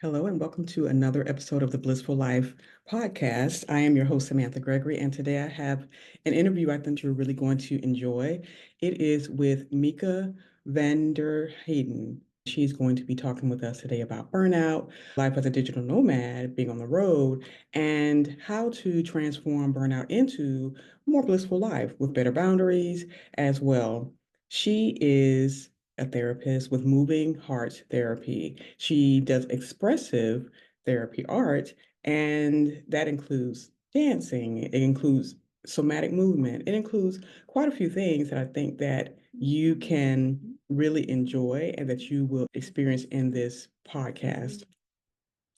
Hello, and welcome to another episode of the Blissful Life Podcast. I am your host, Samantha Gregory, and today I have an interview I think you're really going to enjoy. It is with Mieke Vander Heyden. She's going to be talking with us today about burnout, life as a digital nomad, being on the road, and how to transform burnout into a more blissful life with better boundaries as well. She is a therapist with moving heart therapy. She does expressive therapy art, and that includes dancing, it includes somatic movement, it includes quite a few things that I think that you can really enjoy and that you will experience in this podcast.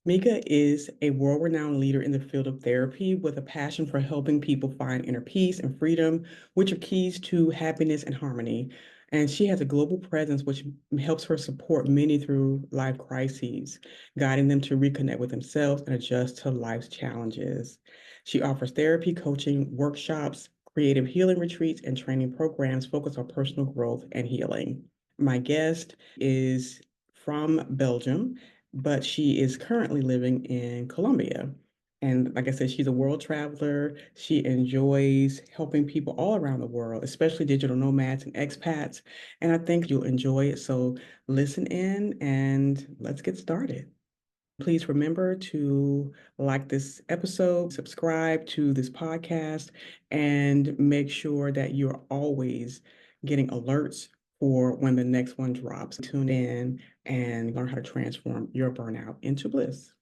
Mika is a world-renowned leader in the field of therapy with a passion for helping people find inner peace and freedom, which are keys to happiness and harmony. And she has a global presence, which helps her support many through life crises, guiding them to reconnect with themselves and adjust to life's challenges. She offers therapy, coaching, workshops, creative healing retreats, and training programs focused on personal growth and healing. My guest is from Belgium, but she is currently living in Colombia. And like I said, she's a world traveler. She enjoys helping people all around the world, especially digital nomads and expats. And I think you'll enjoy it. So listen in and let's get started. Please remember to like this episode, subscribe to this podcast, and make sure that you're always getting alerts for when the next one drops. Tune in and learn how to transform your burnout into bliss.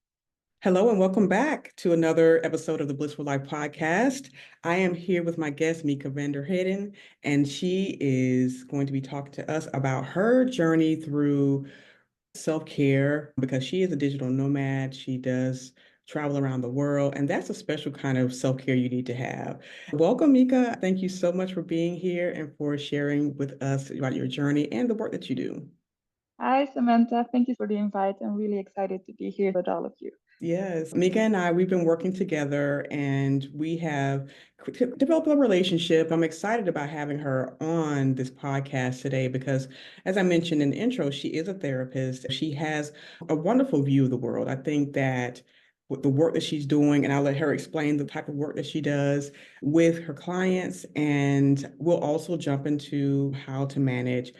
Hello, and welcome back to another episode of the Blissful Life Podcast. I am here with my guest, Mieke Vander Heyden, and she is going to be talking to us about her journey through self-care because she is a digital nomad. She does travel around the world, and that's a special kind of self-care you need to have. Welcome, Mika. Thank you so much for being here and for sharing with us about your journey and the work that you do. Hi, Samantha. Thank you for the invite. I'm really excited to be here with all of you. Yes, Mika and I, we've been working together and we have developed a relationship. I'm excited about having her on this podcast today because, as I mentioned in the intro, she is a therapist. She has a wonderful view of the world. I think that with the work that she's doing, and I'll let her explain the type of work that she does with her clients, and we'll also jump into how to manage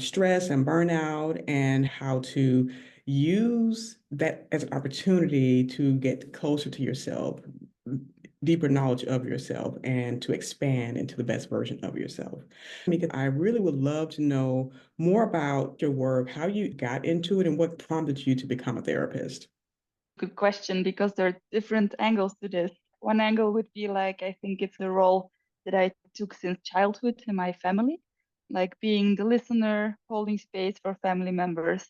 stress and burnout and how to use that as an opportunity to get closer to yourself, deeper knowledge of yourself, and to expand into the best version of yourself. Because I really would love to know more about your work, how you got into it, and what prompted you to become a therapist. Good question, because there are different angles to this. One angle would be like, I think it's the role that I took since childhood in my family, like being the listener, holding space for family members.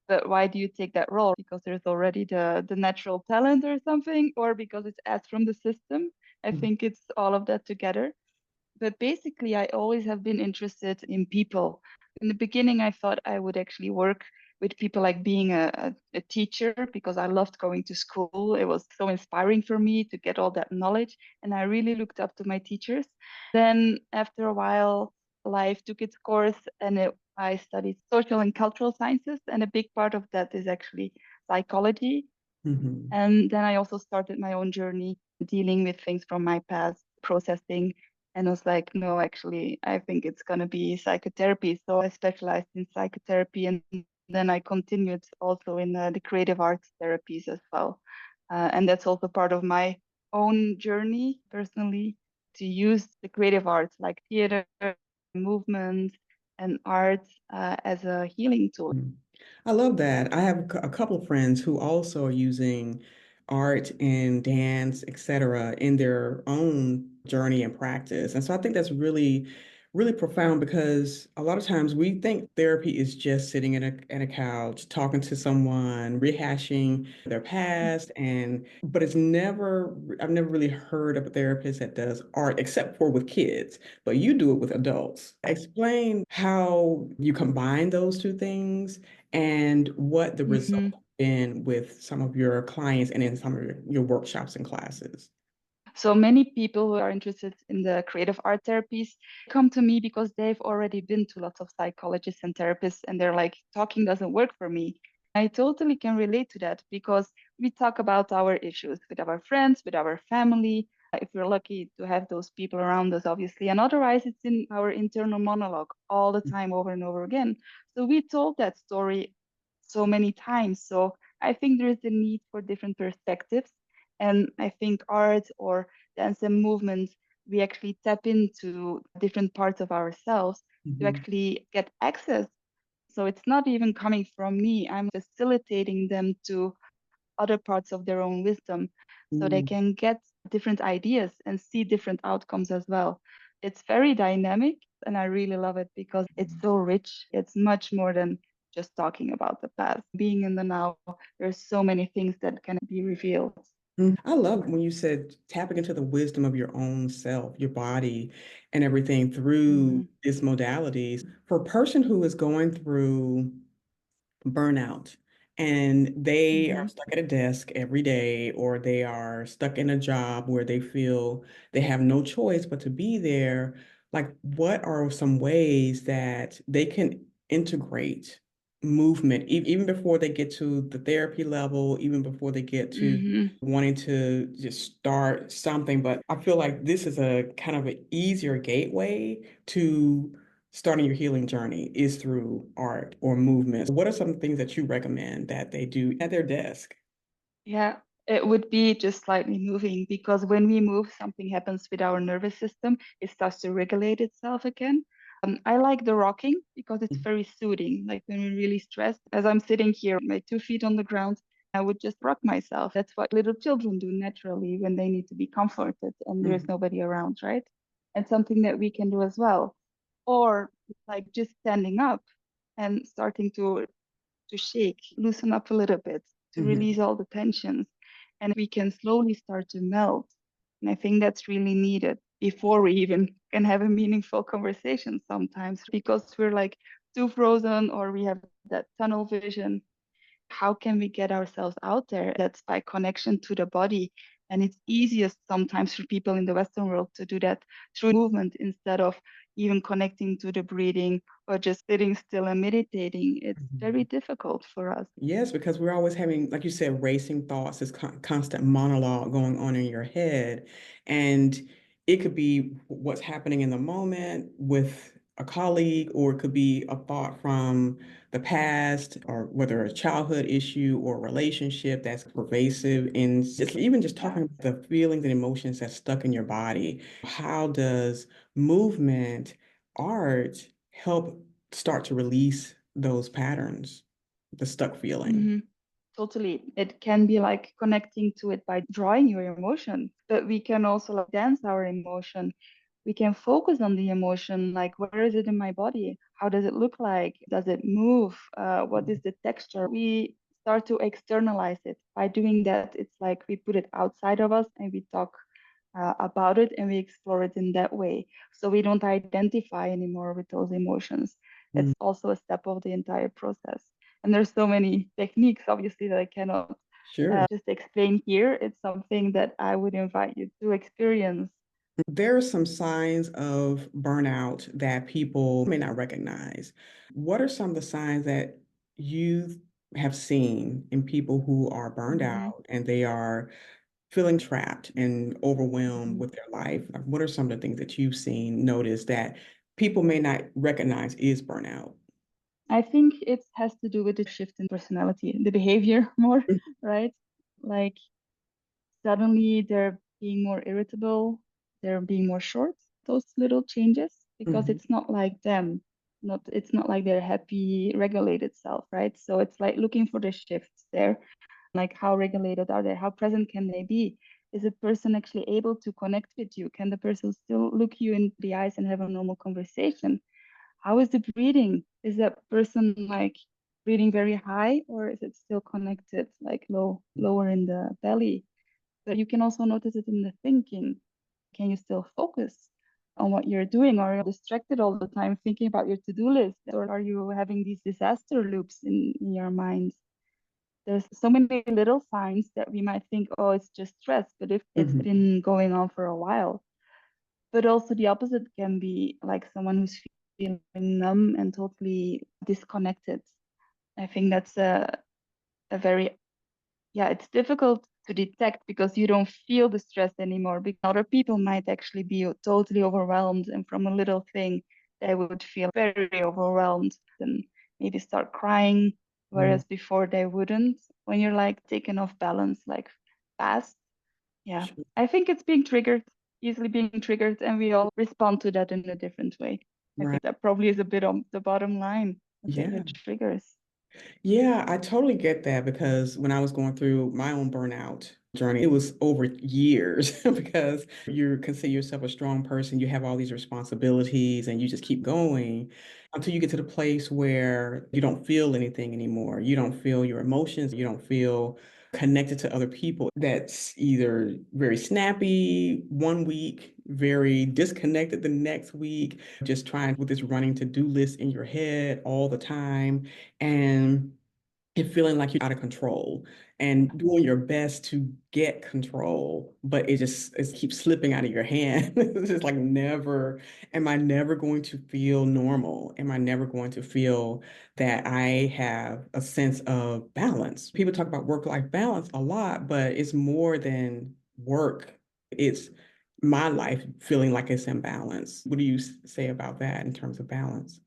But why do you take that role? Because there's already the natural talent or something, or because it's asked from the system? I think it's all of that together. But basically, I always have been interested in people. In the beginning, I thought I would actually work with people, like being a teacher, because I loved going to school. It was so inspiring for me to get all that knowledge. And I really looked up to my teachers. Then, after a while, life took its course, and I studied social and cultural sciences. And a big part of that is actually psychology. Mhm. And then I also started my own journey dealing with things from my past, processing. And I was like, no, actually, I think it's going to be psychotherapy. So I specialized in psychotherapy. And then I continued also in the creative arts therapies as well. And that's also part of my own journey personally, to use the creative arts like theater, movement, and art as a healing tool. I love that. I have a couple of friends who also are using art and dance, etc., in their own journey and practice. And so I think that's really, really profound because a lot of times we think therapy is just sitting in a couch, talking to someone, rehashing their past, and but I've never really heard of a therapist that does art except for with kids, but you do it with adults. Explain how you combine those two things and what the result Mhm. has been with some of your clients and in some of your workshops and classes. So many people who are interested in the creative art therapies come to me because they've already been to lots of psychologists and therapists, and they're like, talking doesn't work for me. I totally can relate to that because we talk about our issues with our friends, with our family, if we're lucky to have those people around us, obviously. And otherwise, it's in our internal monologue all the time, over and over again. So we told that story so many times. So I think there is a need for different perspectives. And I think art or dance and movement, we actually tap into different parts of ourselves to Mhm. actually get access. So it's not even coming from me. I'm facilitating them to other parts of their own wisdom so they Mm. can get different ideas and see different outcomes as well. It's very dynamic and I really love it because it's so rich. It's much more than just talking about the past. Being in the now, there's so many things that can be revealed. I love when you said tapping into the wisdom of your own self, your body, and everything through Mm-hmm. this modalities. For a person who is going through burnout and they are Mm-hmm. stuck at a desk every day or they are stuck in a job where they feel they have no choice but to be there, like what are some ways that they can integrate movement even before they get to the therapy level, even before they get to Mm-hmm. wanting to just start something. But I feel like this is a kind of an easier gateway to starting your healing journey is through art or movement. What are some things that you recommend that they do at their desk? Yeah, it would be just slightly moving because when we move, something happens with our nervous system. It starts to regulate itself again. I like the rocking because it's very soothing. Like when we're really stressed, as I'm sitting here, my 2 feet on the ground, I would just rock myself. That's what little children do naturally when they need to be comforted and there's Mhm. nobody around, right? And something that we can do as well. Or like just standing up and starting to shake, loosen up a little bit, to Mhm. release all the tensions, and we can slowly start to melt. And I think that's really needed before we even can have a meaningful conversation sometimes because we're like too frozen or we have that tunnel vision. How can we get ourselves out there? That's by connection to the body. And it's easiest sometimes for people in the Western world to do that through movement instead of even connecting to the breathing or just sitting still and meditating. It's very Mhm. difficult for us. Yes, because we're always having, like you said, racing thoughts, this constant monologue going on in your head. And it could be what's happening in the moment with a colleague, or it could be a thought from the past, or whether a childhood issue or a relationship that's pervasive. And just even just Yeah. talking about the feelings and emotions that's stuck in your body. How does movement, art help start to release those patterns? The stuck feeling. Hmm. Totally. It can be like connecting to it by drawing your emotion, but we can also like dance our emotion. We can focus on the emotion, like where is it in my body? How does it look like? Does it move? What is the texture? We start to externalize it. By doing that, it's like we put it outside of us and we talk about it and we explore it in that way. So we don't identify anymore with those emotions. Mm. It's also a step of the entire process. And there's so many techniques, obviously, that I cannot Sure. just explain here. It's something that I would invite you to experience. There are some signs of burnout that people may not recognize. What are some of the signs that you have seen in people who are burned Hmm. out and they are feeling trapped and overwhelmed Hmm. with their life? Like, what are some of the things that you've seen, noticed that people may not recognize is burnout? I think it has to do with the shift in personality, the behavior more, right? Like suddenly they're being more irritable, they're being more short, those little changes, because Mhm. it's not like them. Not it's not like their happy regulated self, right? So it's like looking for the shifts there. Like how regulated are they? How present can they be? Is a person actually able to connect with you? Can the person still look you in the eyes and have a normal conversation? How is the breathing? Is that person like breathing very high or is it still connected, like lower in the belly? But you can also notice it in the thinking. Can you still focus on what you're doing? Or are you distracted all the time thinking about your to-do list? Or are you having these disaster loops in your mind? There's so many little signs that we might think, oh, it's just stress, but if it's Mhm. been going on for a while. But also the opposite can be like someone who's feeling numb and totally disconnected. I think that's a very, yeah, it's difficult to detect because you don't feel the stress anymore. Because other people might actually be totally overwhelmed, and from a little thing, they would feel very overwhelmed and maybe start crying, whereas before they wouldn't. When you're like taken off balance, like fast, yeah, Sure. I think it's being triggered, easily being triggered, and we all respond to that in a different way. I Right. think that probably is a bit on the bottom line, the Yeah. triggers. Yeah, I totally get that because when I was going through my own burnout journey, it was over years because you consider yourself a strong person, you have all these responsibilities, and you just keep going until you get to the place where you don't feel anything anymore. You don't feel your emotions, you don't feel connected to other people. That's either very snappy one week, very disconnected the next week, just trying with this running to-do list in your head all the time. And feeling like you're out of control and doing your best to get control, but it keeps slipping out of your hand. It's just like never, am I never going to feel normal? Am I never going to feel that I have a sense of balance? People talk about work-life balance a lot, but it's more than work. It's my life feeling like it's in balance. What do you say about that in terms of balance?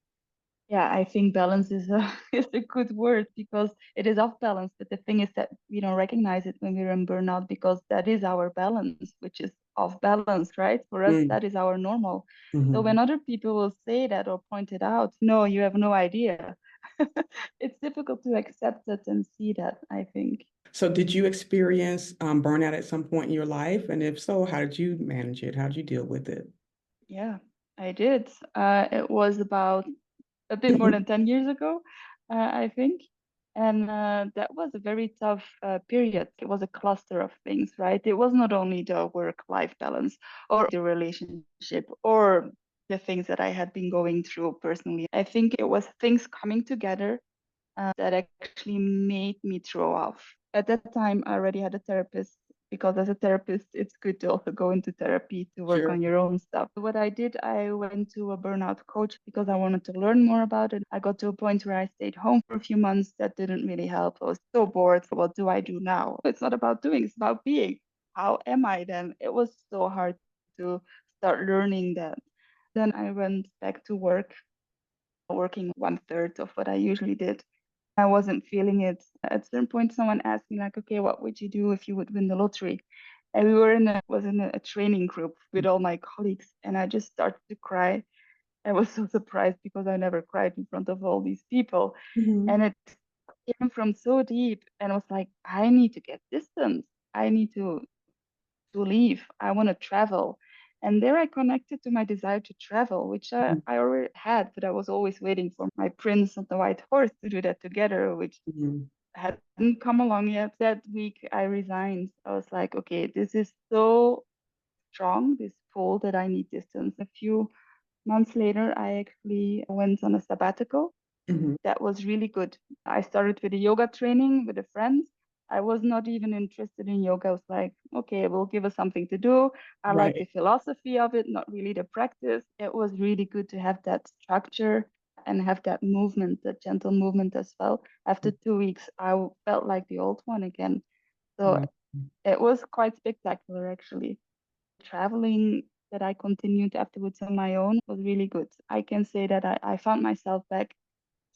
Yeah, I think balance is a is a good word because it is off balance. But the thing is that we don't recognize it when we're in burnout because that is our balance, which is off balance, right? For us, Mm, that is our normal. So mhm. when other people will say that or point it out, no, you have no idea. It's difficult to accept it and see that, I think. So, did you experience burnout at some point in your life? And if so, how did you manage it? How did you deal with it? Yeah, I did. It was about a bit more than 10 years ago, I think. And that was a very tough period. It was a cluster of things, right? It was not only the work-life balance or the relationship or the things that I had been going through personally. I think it was things coming together that actually made me throw off. At that time, I already had a therapist because as a therapist, it's good to also go into therapy to work Sure. on your own stuff. What I did, I went to a burnout coach because I wanted to learn more about it. I got to a point where I stayed home for a few months. That didn't really help. I was so bored. What do I do now? It's not about doing, it's about being. How am I then? It was so hard to start learning that. Then I went back to work, working 1/3 of what I usually did. I wasn't feeling it. At a certain point, someone asked me, like, okay, what would you do if you would win the lottery? And we were in a training group with all my colleagues, and I just started to cry. I was so surprised because I never cried in front of all these people. Mhm. And it came from so deep, and I was like, I need to get distance. I need to leave. I want to travel. And there I connected to my desire to travel, which I already had, but I was always waiting for my prince on the white horse to do that together, which Mhm. hadn't come along yet. That week I resigned. I was like, okay, this is so strong, this pull that I need distance. A few months later, I actually went on a sabbatical. Mhm. That was really good. I started with a yoga training with a friend. I was not even interested in yoga. I was like, okay, we'll give us something to do. I like the Right. philosophy of it, not really the practice. It was really good to have that structure and have that movement, that gentle movement as well. After 2 weeks, I felt like the old one again. So Wow. it was quite spectacular, actually. Traveling that I continued afterwards on my own was really good. I can say that I found myself back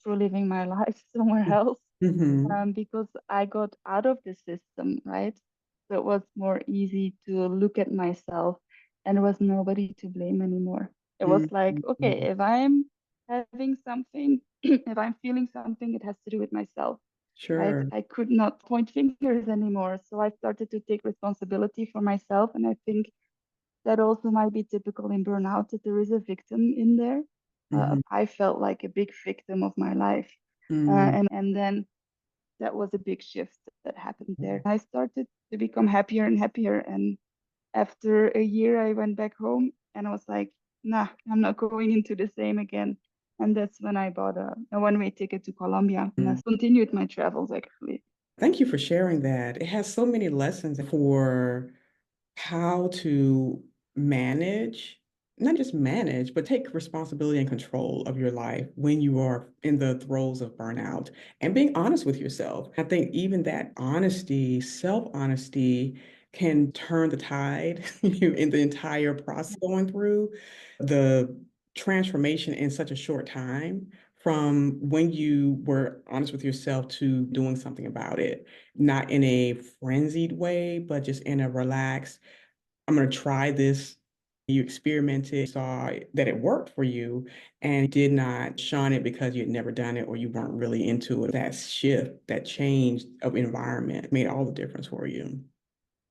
through living my life somewhere else Mhm. because I got out of the system, right? So it was more easy to look at myself and there was nobody to blame anymore. It was like, okay, Mhm. if I'm having something, if I'm feeling something, it has to do with myself, right? Sure. I could not point fingers anymore. So I started to take responsibility for myself. And I think that also might be typical in burnout that there is a victim in there. Mhm. I felt like a big victim of my life. Mm. And then that was a big shift that happened there. I started to become happier and happier. And after a year, I went back home and I was like, nah, I'm not going into the same again. And that's when I bought a one-way ticket to Colombia and I Mm. continued my travels actually. Thank you for sharing that. It has so many lessons for how to manage not just manage, but take responsibility and control of your life when you are in the throes of burnout and being honest with yourself. I think even that honesty, self-honesty, can turn the tide in the entire process going through the transformation in such a short time from when you were honest with yourself to doing something about it, not in a frenzied way, but just in a relaxed, I'm going to try this. You experimented, saw that it worked for you, and did not shun it because you had never done it or you weren't really into it. That shift, that change of environment made all the difference for you.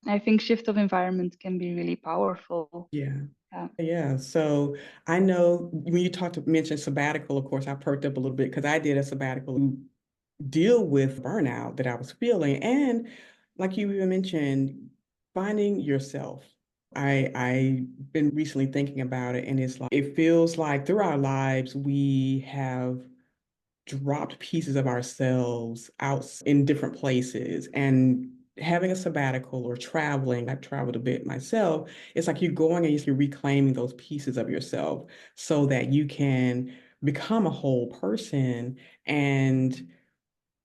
I think shift of environment can be really powerful. Yeah. Yeah. Yeah. So I know when you mentioned sabbatical, of course, I perked up a little bit because I did a sabbatical to deal with burnout that I was feeling. And like you even mentioned, finding yourself. I've been recently thinking about it, and it's like it feels like through our lives we have dropped pieces of ourselves out in different places. And having a sabbatical or traveling, I've traveled a bit myself, it's like you're going and you're reclaiming those pieces of yourself so that you can become a whole person and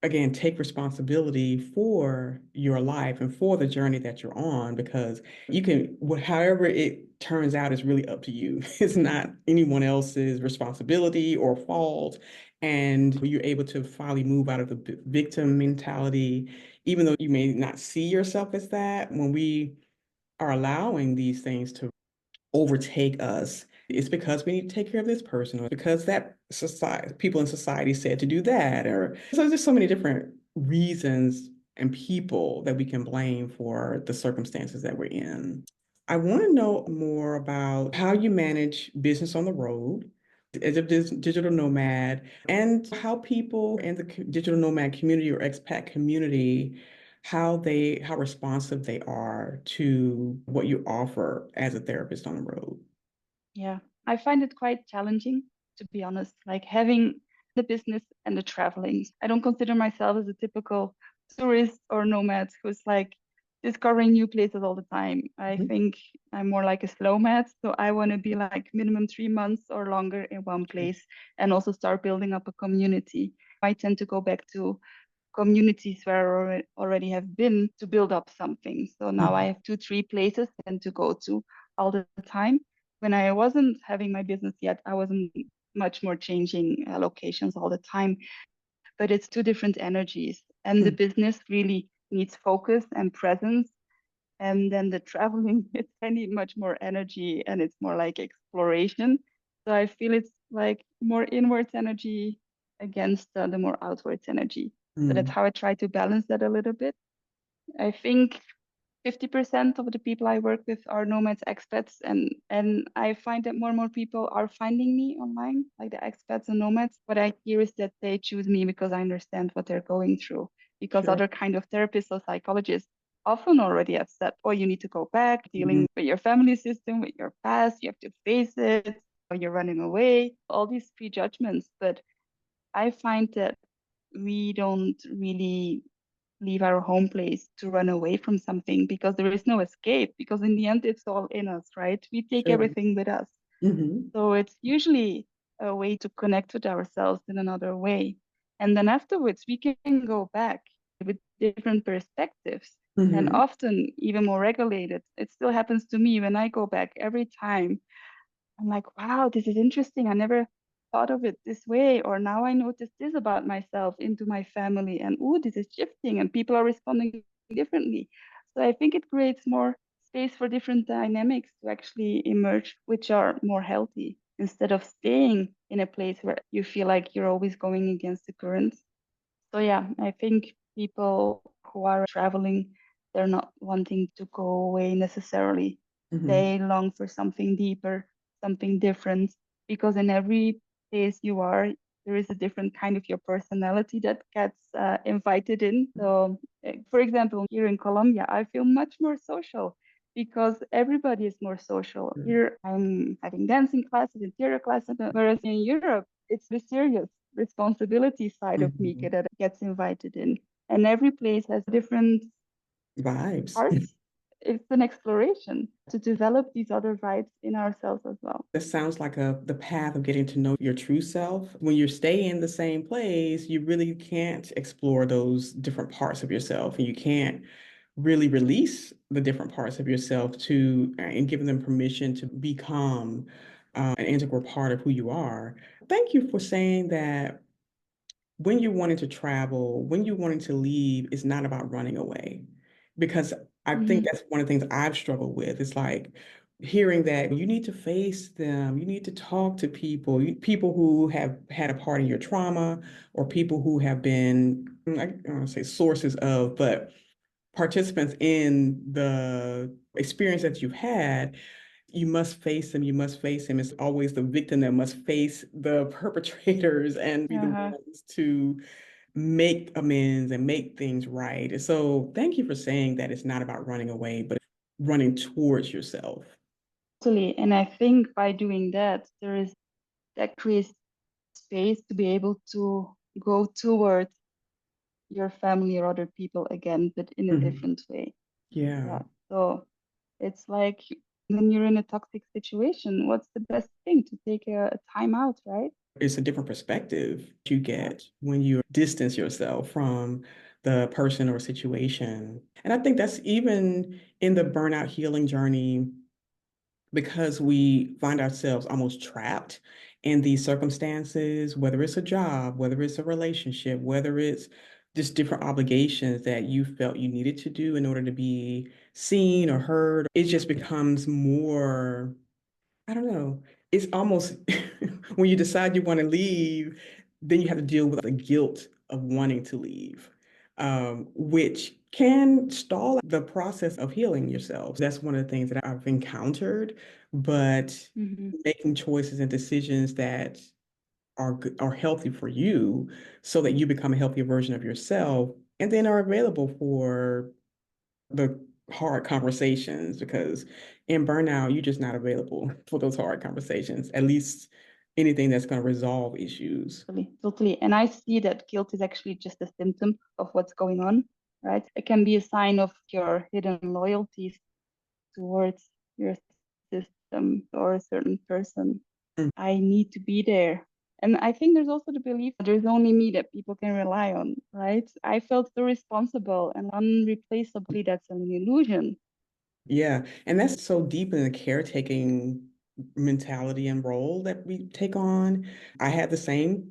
again, take responsibility for your life and for the journey that you're on because you can, however it turns out is really up to you. It's not anyone else's responsibility or fault. And you're able to finally move out of the victim mentality, even though you may not see yourself as that. When we are allowing these things to overtake us, it's because we need to take care of this person, or because that society, people in society said to do that, or so there's so many different reasons and people that we can blame for the circumstances that we're in. I want to know more about how you manage business on the road as a digital nomad and how people in the digital nomad community or expat community how responsive they are to what you offer as a therapist on the road. Yeah. I find it quite challenging, to be honest, like having the business and the traveling. I don't consider myself as a typical tourist or nomad who's like discovering new places all the time. I Mhm. think I'm more like a slow mat. So I want to be like minimum 3 months or longer in one place and also start building up a community. I tend to go back to communities where I already have been to build up something. So now I Mhm. have two, three places and to go to all the time. When I wasn't having my business yet, I wasn't much more changing locations all the time, but it's two different energies. And the Mhm. business really needs focus and presence. And then the traveling, I need much more energy and it's more like exploration. So I feel it's like more inwards energy against the more outwards energy. So that's Mhm. how I try to balance that a little bit. I think 50% of the people I work with are nomads, expats, and I find that more and more people are finding me online, like the expats and nomads. What I hear is that they choose me because I understand what they're going through. Because Sure. other kind of therapists or psychologists often already have said, "Oh, you need to go back, Mhm. dealing with your family system, with your past. You have to face it. Or you're running away." All these prejudgments, but I find that we don't really leave our home place to run away from something because there is no escape, because in the end it's all in us, right? We take Sure. everything with us. Mhm. So it's usually a way to connect with ourselves in another way. And then afterwards we can go back with different perspectives and Mhm. often even more regulated. It still happens to me when I go back every time. I'm like, wow, this is interesting. I never thought of it this way. Or now I notice this about myself into my family. And oh, this is shifting and people are responding differently. So I think it creates more space for different dynamics to actually emerge, which are more healthy instead of staying in a place where you feel like you're always going against the current. So yeah, I think people who are traveling, they're not wanting to go away necessarily. Mhm. They long for something deeper, something different, because in every place you are, there is a different kind of your personality that gets invited in. So, for example, here in Colombia, I feel much more social because everybody is more social. Here, I'm having dancing classes and theater classes, whereas in Europe, it's the serious responsibility side of Mika Mhm. that gets invited in. And every place has different Vibes. parts. it's an exploration to develop these other vibes in ourselves as well. That sounds like the path of getting to know your true self. When you stay in the same place, you really can't explore those different parts of yourself, and you can't really release the different parts of yourself to and giving them permission to become an integral part of who you are. Thank you for saying that when you're wanting to travel, when you're wanting to leave, it's not about running away. Because I think Mm-hmm. that's one of the things I've struggled with. It's like hearing that you need to face them, you need to talk to people, people who have had a part in your trauma, or people who have been, I don't want to say sources of, but participants in the experience that you've had. You must face them. You must face them. It's always the victim that must face the perpetrators and be the Uh-huh. ones to make amends and make things right. So thank you for saying that it's not about running away, but running towards yourself. Totally. And I think by doing that, that creates space to be able to go towards your family or other people again, but in a Mhm. different way. Yeah, Yeah. So it's like when you're in a toxic situation, what's the best thing? To take a time out, right? it's a different perspective you Yeah. get when you distance yourself from the person or situation. And I think that's even in the burnout healing journey, because we find ourselves almost trapped in these circumstances, whether it's a job, whether it's a relationship, whether it's just different obligations that you felt you needed to do in order to be seen or heard. It just becomes more, I don't know, it's almost when you decide you want to leave, then you have to deal with the guilt of wanting to leave, which can stall the process of healing yourself. That's one of the things that I've encountered, but Mm-hmm. making choices and decisions that are good, are healthy for you, so that you become a healthier version of yourself, and then are available for the hard conversations, because in burnout, you're just not available for those hard conversations, at least anything that's going to resolve issues. Totally, totally. And I see that guilt is actually just a symptom of what's going on, right? It can be a sign of your hidden loyalties towards your system or a certain person. Mm. I need to be there. And I think there's also the belief that there's only me that people can rely on, right? I felt so responsible and unreplaceably. That's an illusion. Yeah, and that's so deep in the caretaking mentality and role that we take on. I had the same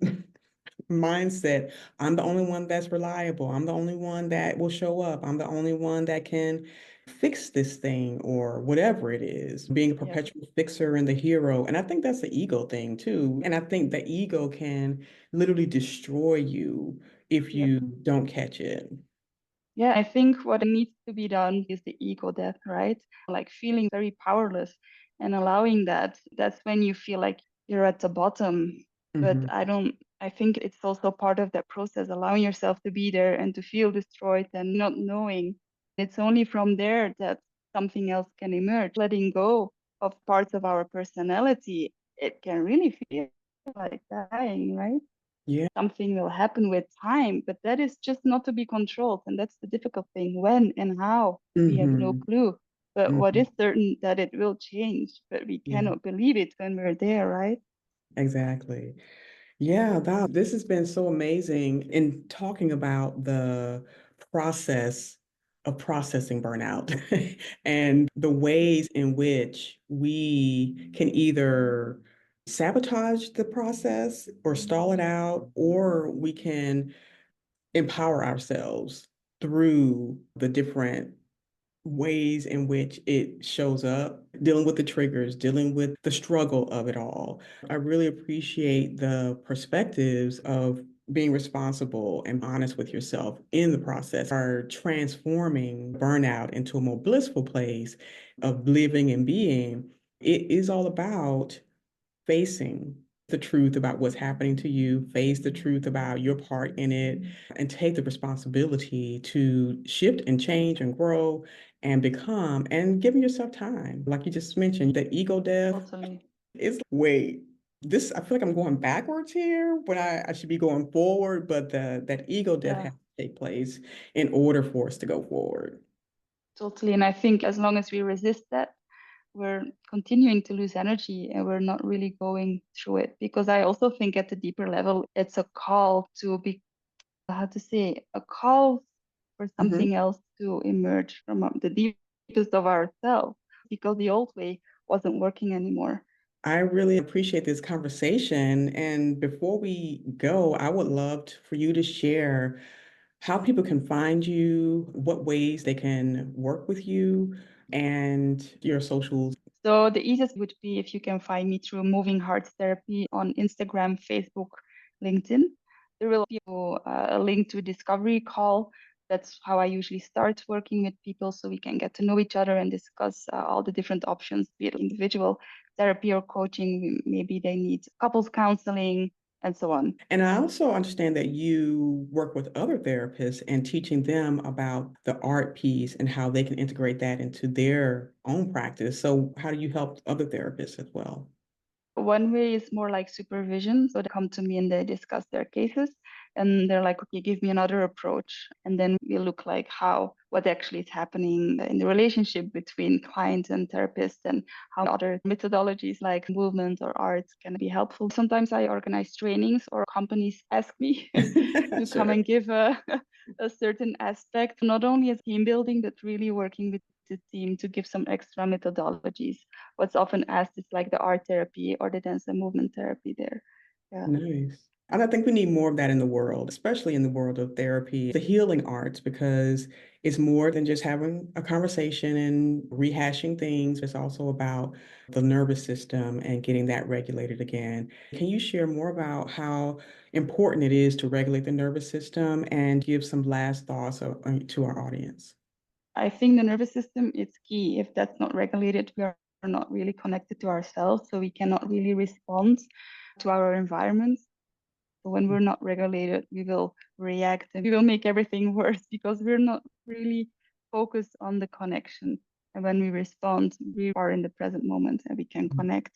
mindset. I'm the only one that's reliable. I'm the only one that will show up. I'm the only one that can fix this thing or whatever it is, being a Yep, perpetual fixer and the hero. And I think that's the ego thing too. And I think the ego can literally destroy you if yep. you don't catch it. Yeah, I think what needs to be done is the ego death, right? Like feeling very powerless and allowing that. That's when you feel like you're at the bottom. But Mhm. I think it's also part of that process, allowing yourself to be there and to feel destroyed and not knowing. It's only from there that something else can emerge. Letting go of parts of our personality, it can really feel like dying, right? Yeah. Something will happen with time, but that is just not to be controlled. And that's the difficult thing. When and how, we have no Hmm. clue. But what Hmm. is certain that it will change, but we Yeah, cannot believe it when we're there, right? exactly. Yeah, this has been so amazing in talking about the process of processing burnout and the ways in which we can either sabotage the process or stall it out, or we can empower ourselves through the different ways in which it shows up, dealing with the triggers, dealing with the struggle of it all. I really appreciate the perspectives of being responsible and honest with yourself in the process, are transforming burnout into a more blissful place of living and being. It is all about facing the truth about what's happening to you, face the truth about your part in it, and take the responsibility to shift and change and grow and become, and giving yourself time. Like you just mentioned, the ego death Totally. is, wait, this, I feel like I'm going backwards here when I should be going forward, but that ego death Yeah. has to take place in order for us to go forward. Totally. And I think as long as we resist that, we're continuing to lose energy and we're not really going through it. Because I also think at the deeper level, it's a call to be, how to say, a call for Mhm. something else to emerge from the deepest of ourselves because the old way wasn't working anymore. I really appreciate this conversation. And before we go, I would love for you to share how people can find you, what ways they can work with you, and your socials. So the easiest would be if you can find me through Moving Hearts Therapy on Instagram, Facebook, LinkedIn. There will be a link to a discovery call. That's how I usually start working with people so we can get to know each other and discuss all the different options, be it individual therapy or coaching. Maybe they need couples counseling and so on. And I also understand that you work with other therapists and teaching them about the art piece and how they can integrate that into their own practice. So, how do you help other therapists as well? One way is more like supervision. So they come to me and they discuss their cases and they're like, okay, give me another approach. And then we look like what actually is happening in the relationship between client and therapist and how other methodologies like movement or arts can be helpful. Sometimes I organize trainings or companies ask me to come Sure. and give a certain aspect, not only as team building, but really working with the team to give some extra methodologies. What's often asked is like the art therapy or the dance and movement therapy there. Yeah. Nice. And I think we need more of that in the world, especially in the world of therapy, the healing arts, because it's more than just having a conversation and rehashing things. It's also about the nervous system and getting that regulated again. Can you share more about how important it is to regulate the nervous system and give some last thoughts to our audience? I think the nervous system is key. If that's not regulated, we are not really connected to ourselves, so we cannot really respond to our environment. So when we're not regulated, we will react and we will make everything worse because we're not really focused on the connection. And when we respond, we are in the present moment and we can connect.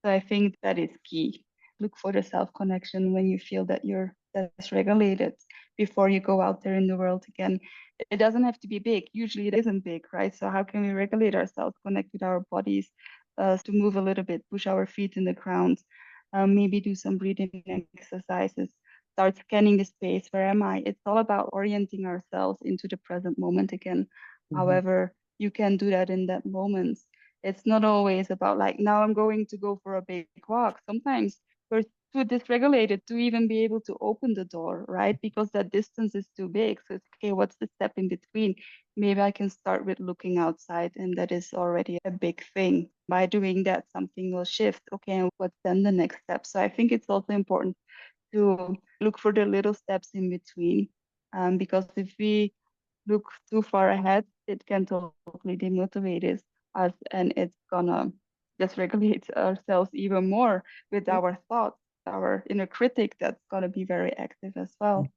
So I think that is key. Look for the self connection when you feel that you're dysregulated before you go out there in the world again. It doesn't have to be big. Usually it isn't big, right? So how can we regulate ourselves, connect with our bodies, to move a little bit, push our feet in the ground, maybe do some breathing exercises, start scanning the space. Where am I? It's all about orienting ourselves into the present moment again. Mhm. However, you can do that in that moment. It's not always about like, now I'm going to go for a big walk. Sometimes we're too dysregulated to even be able to open the door, right? Because that distance is too big. So it's okay, what's the step in between? Maybe I can start with looking outside, and that is already a big thing. By doing that, something will shift. Okay, and what's then the next step? So I think it's also important to look for the little steps in between. Because if we look too far ahead, it can totally demotivate us and it's gonna dysregulate ourselves even more with our thoughts, our inner critic that's gonna be very active as well.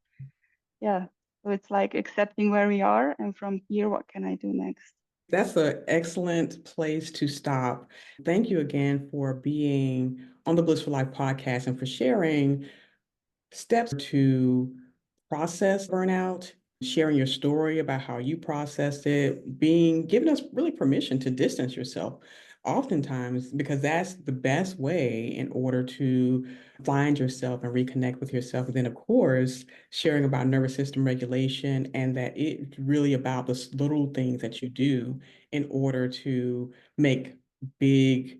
Yeah. So it's like accepting where we are and from here, what can I do next? That's an excellent place to stop. Thank you again for being on the Blissful Life podcast and for sharing steps to process burnout, sharing your story about how you processed it, being giving us really permission to distance yourself. Oftentimes, because that's the best way in order to find yourself and reconnect with yourself. And then, of course, sharing about nervous system regulation and that it's really about the little things that you do in order to make big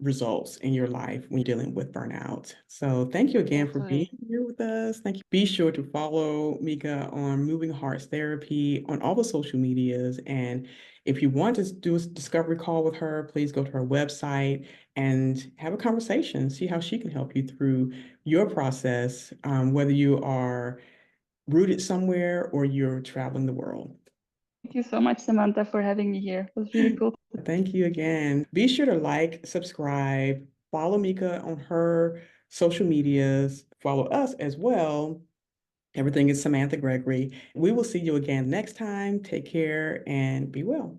results in your life when you're dealing with burnout. So thank you again for being Totally. here with us. Thank you. Be sure to follow Mika on Moving Hearts Therapy on all the social medias. And if you want to do a discovery call with her, please go to her website and have a conversation, see how she can help you through your process, whether you are rooted somewhere or you're traveling the world. Thank you so much, Samantha, for having me here. It was really cool. Thank you again. Be sure to like, subscribe, follow Mika on her social medias, follow us as well. Everything is Samantha Gregory. We will see you again next time. Take care and be well.